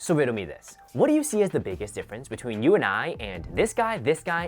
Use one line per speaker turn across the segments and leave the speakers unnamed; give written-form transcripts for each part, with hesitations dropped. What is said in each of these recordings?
So riddle me this. What do you see as the biggest difference between you and I and this guy,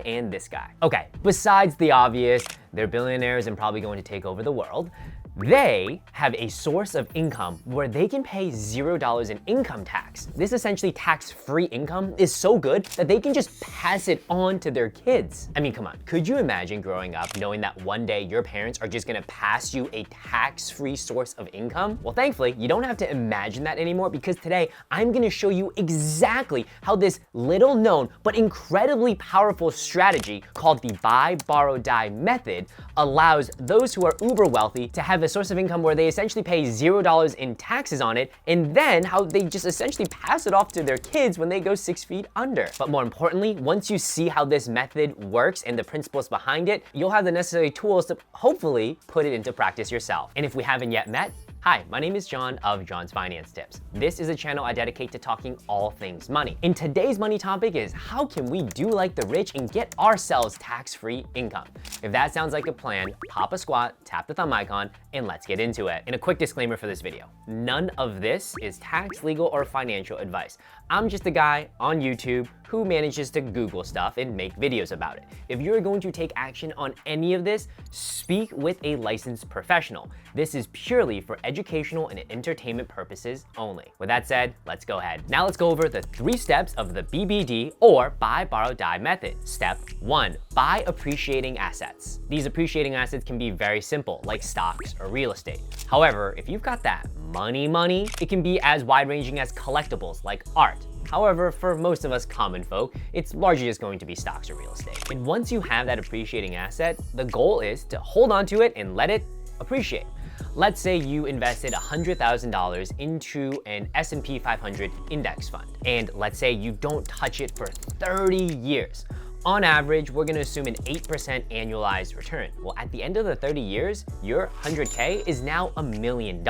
and this guy? Okay, besides the obvious, they're billionaires and probably going to take over the world, they have a source of income where they can pay $0 in income tax. This essentially tax-free income is so good that they can just pass it on to their kids. I mean, come on, could you imagine growing up knowing that one day your parents are just gonna pass you a tax-free source of income? Well, thankfully, you don't have to imagine that anymore because today I'm gonna show you exactly how this little known but incredibly powerful strategy called the buy, borrow, die method allows those who are uber wealthy to have a source of income where they essentially pay $0 in taxes on it, and then how they just essentially pass it off to their kids when they go 6 feet under. But more importantly, once you see how this method works and the principles behind it, you'll have the necessary tools to hopefully put it into practice yourself. And if we haven't yet met, hi, my name is John of John's Finance Tips. This is a channel I dedicate to talking all things money. And today's money topic is how can we do like the rich and get ourselves tax-free income? If that sounds like a plan, pop a squat, tap the thumb icon, and let's get into it. And a quick disclaimer for this video. None of this is tax, legal, or financial advice. I'm just a guy on YouTube who manages to Google stuff and make videos about it. If you're going to take action on any of this, speak with a licensed professional. This is purely for educational and entertainment purposes only. With that said, let's go ahead. Now let's go over the 3 steps of the BBD or buy, borrow, die method. Step 1, buy appreciating assets. These appreciating assets can be very simple, like stocks or real estate. However, if you've got that money, it can be as wide-ranging as collectibles like art. However, for most of us common folk, it's largely just going to be stocks or real estate. And once you have that appreciating asset, the goal is to hold on to it and let it appreciate. Let's say you invested $100,000 into an S&P 500 index fund, and let's say you don't touch it for 30 years. On average, we're gonna assume an 8% annualized return. Well, at the end of the 30 years, your 100K is now $1 million.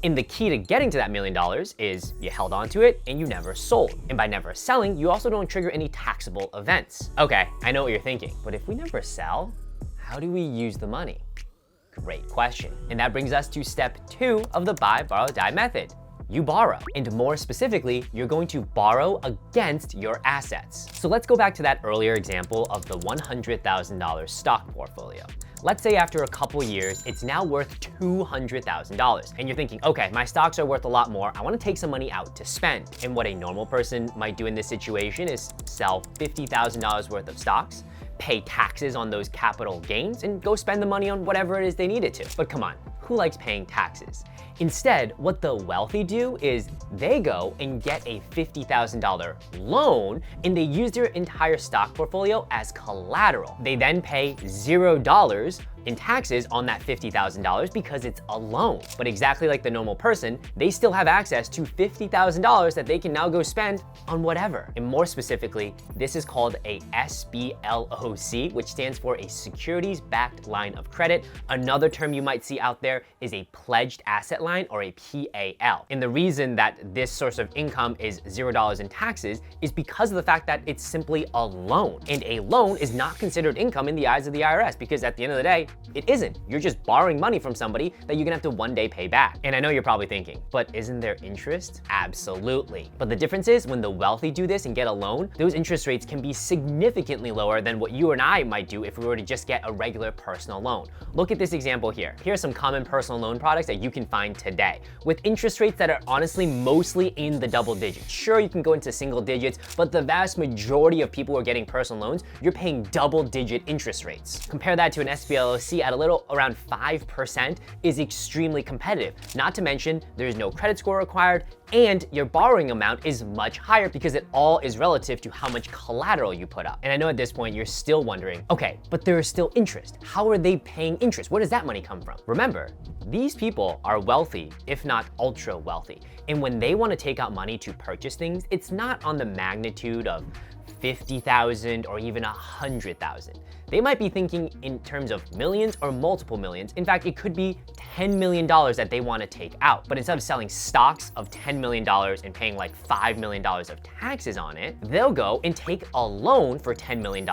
And the key to getting to that $1 million is you held onto it and you never sold. And by never selling, you also don't trigger any taxable events. Okay, I know what you're thinking, but if we never sell, how do we use the money? Great question. And that brings us to step 2 of the buy, borrow, die method. You borrow. And more specifically, you're going to borrow against your assets. So let's go back to that earlier example of the $100,000 stock portfolio. Let's say after a couple years, it's now worth $200,000. And you're thinking, okay, my stocks are worth a lot more. I want to take some money out to spend. And what a normal person might do in this situation is sell $50,000 worth of stocks, pay taxes on those capital gains, and go spend the money on whatever it is they needed to. But come on, who likes paying taxes? Instead, what the wealthy do is they go and get a $50,000 loan and they use their entire stock portfolio as collateral. They then pay $0 in taxes on that $50,000 because it's a loan. But exactly like the normal person, they still have access to $50,000 that they can now go spend on whatever. And more specifically, this is called a SBLOC, which stands for a securities-backed line of credit. Another term you might see out there is a pledged asset line or a PAL. And the reason that this source of income is $0 in taxes is because of the fact that it's simply a loan. And a loan is not considered income in the eyes of the IRS because at the end of the day, it isn't. You're just borrowing money from somebody that you're gonna have to one day pay back. And I know you're probably thinking, but isn't there interest? Absolutely. But the difference is when the wealthy do this and get a loan, those interest rates can be significantly lower than what you and I might do if we were to just get a regular personal loan. Look at this example here. Here are some common personal loan products that you can find today with interest rates that are honestly mostly in the double digits. Sure, you can go into single digits, but the vast majority of people who are getting personal loans, you're paying double-digit interest rates. Compare that to an SBLOC at a little around 5% is extremely competitive. Not to mention, there's no credit score required, and your borrowing amount is much higher because it all is relative to how much collateral you put up. And I know at this point you're still wondering, okay, but there is still interest. How are they paying interest? Where does that money come from? Remember, these people are wealthy, if not ultra wealthy. And when they want to take out money to purchase things, it's not on the magnitude of 50,000 or even 100,000. They might be thinking in terms of millions or multiple millions. In fact, it could be $10 million that they want to take out. But instead of selling stocks of $10 million and paying like $5 million of taxes on it, they'll go and take a loan for $10 million,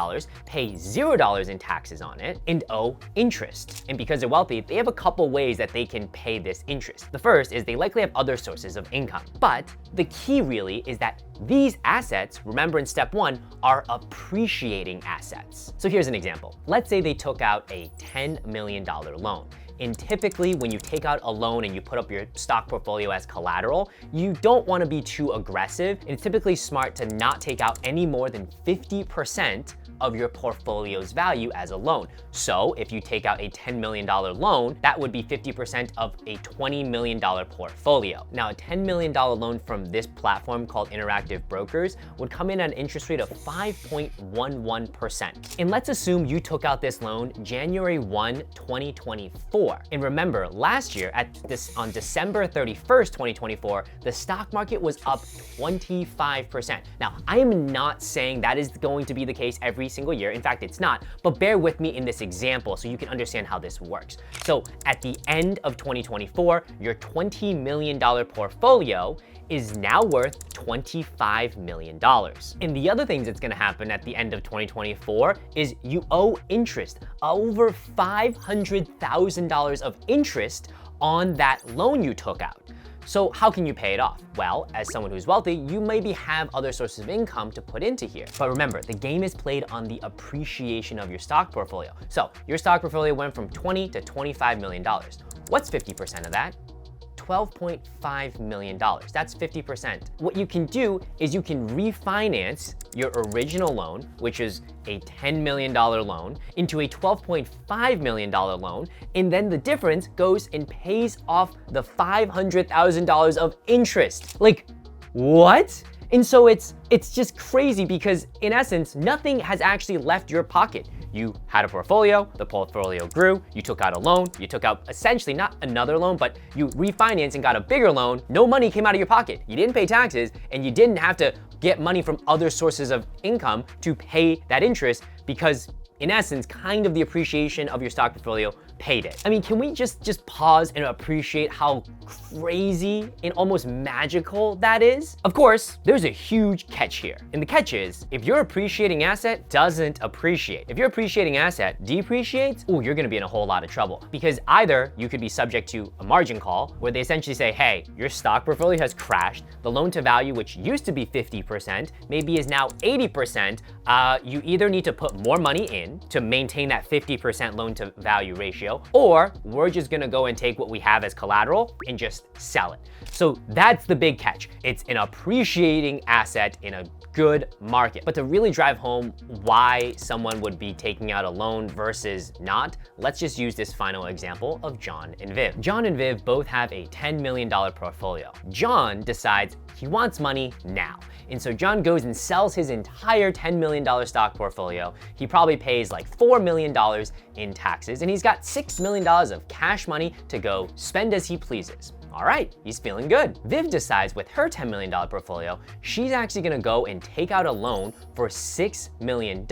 pay $0 in taxes on it, and owe interest. And because they're wealthy, they have a couple ways that they can pay this interest. The first is they likely have other sources of income. But the key really is that these assets, remember in step 1, are appreciating assets. So here's an example. Let's say they took out a $10 million loan. And typically when you take out a loan and you put up your stock portfolio as collateral, you don't want to be too aggressive. And it's typically smart to not take out any more than 50% of your portfolio's value as a loan. So if you take out a $10 million loan, that would be 50% of a $20 million portfolio. Now, a $10 million loan from this platform called Interactive Brokers would come in at an interest rate of 5.11%. And let's assume you took out this loan January 1, 2024. And remember, last year on December 31st, 2024, the stock market was up 25%. Now, I am not saying that is going to be the case every single year. In fact, it's not, but bear with me in this example so you can understand how this works. So at the end of 2024, your $20 million portfolio is now worth $25 million. And the other things that's gonna happen at the end of 2024 is you owe interest, over $500,000 of interest on that loan you took out. So how can you pay it off? Well, as someone who's wealthy, you maybe have other sources of income to put into here. But remember, the game is played on the appreciation of your stock portfolio. So your stock portfolio went from 20 to $25 million. What's 50% of that? $12.5 million. That's 50%. What you can do is you can refinance your original loan, which is a $10 million loan, into a $12.5 million loan, and then the difference goes and pays off the $500,000 of interest. Like, what? And so it's just crazy because in essence, nothing has actually left your pocket. You had a portfolio, the portfolio grew, you took out a loan, you took out essentially not another loan, but you refinanced and got a bigger loan. No money came out of your pocket. You didn't pay taxes and you didn't have to get money from other sources of income to pay that interest because in essence, kind of the appreciation of your stock portfolio paid it. I mean, can we just pause and appreciate how crazy and almost magical that is? Of course, there's a huge catch here. And the catch is, if your appreciating asset doesn't appreciate, if your appreciating asset depreciates, oh, you're gonna be in a whole lot of trouble. Because either you could be subject to a margin call where they essentially say, hey, your stock portfolio has crashed. The loan to value, which used to be 50%, maybe is now 80%. You either need to put more money in to maintain that 50% loan to value ratio, or we're just gonna go and take what we have as collateral and just sell it. So that's the big catch. It's an appreciating asset in a good market. But to really drive home why someone would be taking out a loan versus not, let's just use this final example of John and Viv. John and Viv both have a $10 million portfolio. John decides he wants money now. And so John goes and sells his entire $10 million stock portfolio. He probably pays like $4 million in taxes, and he's got $6 million of cash money to go spend as he pleases. All right, he's feeling good. Viv decides with her $10 million portfolio, she's actually gonna go and take out a loan for $6 million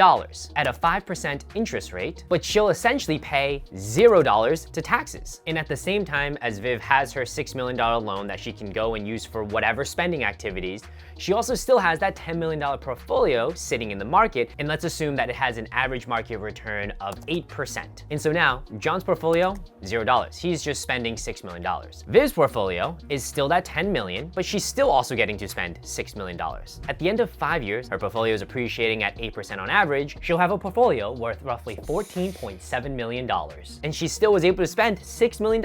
at a 5% interest rate, but she'll essentially pay $0 to taxes. And at the same time as Viv has her $6 million loan that she can go and use for whatever spending activities, she also still has that $10 million portfolio sitting in the market, and let's assume that it has an average market return of 8%. And so now, John's portfolio, $0. He's just spending $6 million. Viv's portfolio is still that 10 million, but she's still also getting to spend $6 million. At the end of 5 years, her portfolio is appreciating at 8% on average. She'll have a portfolio worth roughly $14.7 million. And she still was able to spend $6 million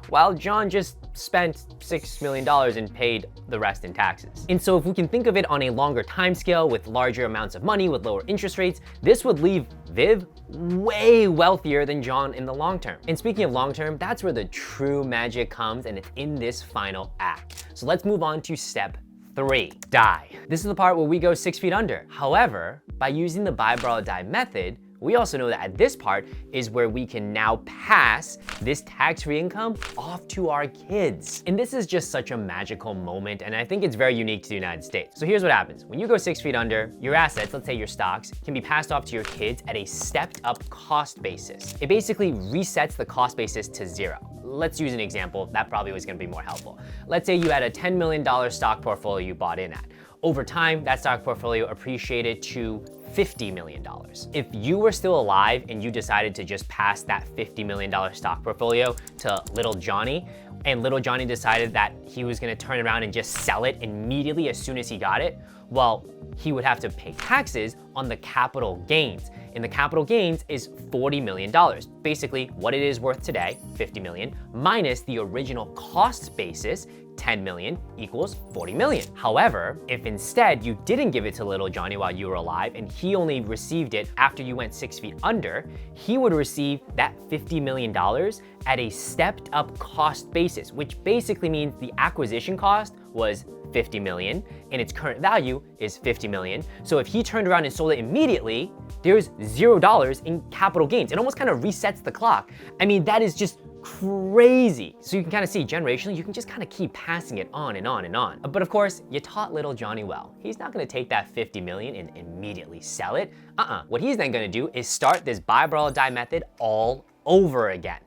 while John just spent $6 million and paid the rest in taxes. And so if we can think of it on a longer time scale with larger amounts of money with lower interest rates, this would leave Viv way wealthier than John in the long term. And speaking of long term, that's where the true magic comes, and it's in this final act. So let's move on to step 3, die. This is the part where we go 6 feet under. However, by using the buy, borrow, die method, we also know that at this part is where we can now pass this tax-free income off to our kids. And this is just such a magical moment, and I think it's very unique to the United States. So here's what happens. When you go 6 feet under, your assets, let's say your stocks, can be passed off to your kids at a stepped up cost basis. It basically resets the cost basis to 0. Let's use an example. That probably was gonna be more helpful. Let's say you had a $10 million stock portfolio you bought in at. Over time, that stock portfolio appreciated to $50 million. If you were still alive and you decided to just pass that $50 million stock portfolio to little Johnny, and little Johnny decided that he was gonna turn around and just sell it immediately as soon as he got it, well, he would have to pay taxes on the capital gains. And the capital gains is $40 million. Basically, what it is worth today, $50 million, minus the original cost basis, $10 million equals $40 million. However, if instead you didn't give it to little Johnny while you were alive and he only received it after you went 6 feet under, he would receive that $50 million at a stepped up cost basis, which basically means the acquisition cost was $50 million and its current value is $50 million. So if he turned around and sold it immediately, there's $0 in capital gains. It almost kind of resets the clock. I mean, that is just crazy. So you can kind of see generationally, you can just kind of keep passing it on and on and on. But of course, you taught little Johnny well. He's not gonna take that $50 million and immediately sell it. What he's then gonna do is start this buy, borrow, die method all over again.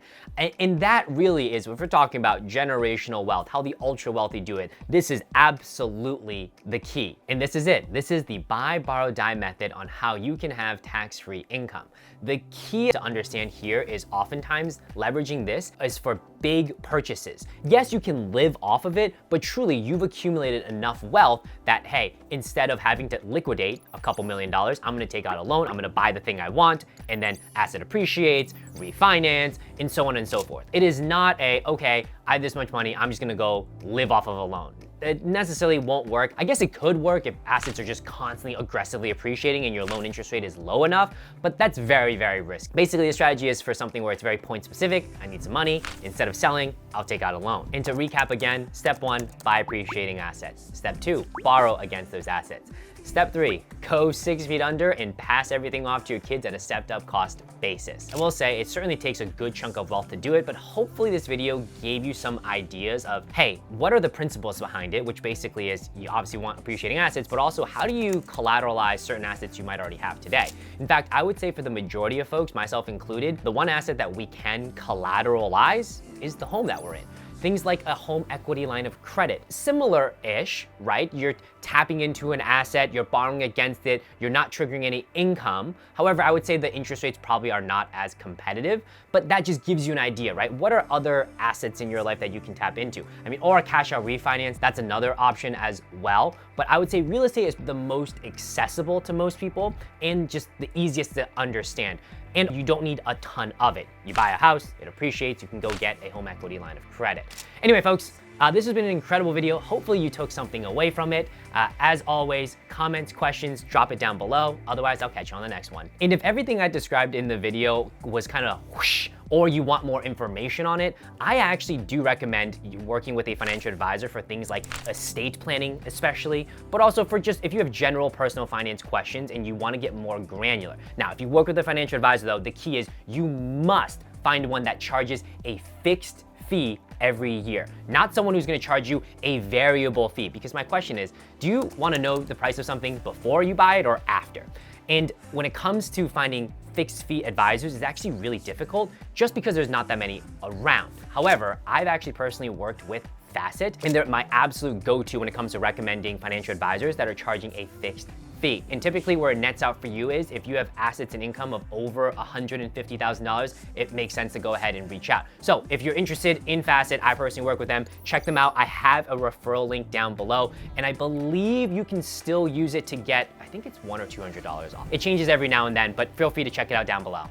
And that really is, if we're talking about generational wealth, how the ultra wealthy do it, this is absolutely the key. And this is it. This is the buy, borrow, die method on how you can have tax-free income. The key to understand here is oftentimes leveraging this is for big purchases. Yes, you can live off of it, but truly you've accumulated enough wealth that, hey, instead of having to liquidate a couple $1,000,000, I'm gonna take out a loan, I'm gonna buy the thing I want, and then asset appreciates, refinance, and so on and so forth. It is not a, okay, I have this much money, I'm just gonna go live off of a loan. It necessarily won't work. I guess it could work if assets are just constantly aggressively appreciating and your loan interest rate is low enough, but that's very, very risky. Basically, the strategy is for something where it's very point specific. I need some money. Instead of selling, I'll take out a loan. And to recap again, step 1, buy appreciating assets. Step 2, borrow against those assets. Step 3, go 6 feet under and pass everything off to your kids at a stepped up cost basis. I will say it certainly takes a good chunk of wealth to do it, but hopefully this video gave you some ideas of, hey, what are the principles behind it, which basically is you obviously want appreciating assets, but also how do you collateralize certain assets you might already have today? In fact, I would say for the majority of folks, myself included, the one asset that we can collateralize is the home that we're in. Things like a home equity line of credit. Similar-ish, right? You're tapping into an asset, you're borrowing against it, you're not triggering any income. However, I would say the interest rates probably are not as competitive, but that just gives you an idea, right? What are other assets in your life that you can tap into? I mean, or a cash out refinance, that's another option as well. But I would say real estate is the most accessible to most people and just the easiest to understand. And you don't need a ton of it. You buy a house, it appreciates, you can go get a home equity line of credit. Anyway, folks, this has been an incredible video. Hopefully you took something away from it. As always, comments, questions, drop it down below. Otherwise, I'll catch you on the next one. And if everything I described in the video was kind of whoosh, or you want more information on it, I actually do recommend you working with a financial advisor for things like estate planning especially, but also for just if you have general personal finance questions and you want to get more granular. Now, if you work with a financial advisor though, the key is you must find one that charges a fixed fee every year, not someone who's gonna charge you a variable fee. Because my question is, do you wanna know the price of something before you buy it or after? And when it comes to finding fixed fee advisors, it's actually really difficult just because there's not that many around. However, I've actually personally worked with Facet, and they're my absolute go-to when it comes to recommending financial advisors that are charging a fixed fee. And typically where it nets out for you is if you have assets and income of over $150,000, it makes sense to go ahead and reach out. So if you're interested in Facet, I personally work with them, check them out. I have a referral link down below, and I believe you can still use it to get, I think it's $100 or $200 off. It changes every now and then, but feel free to check it out down below.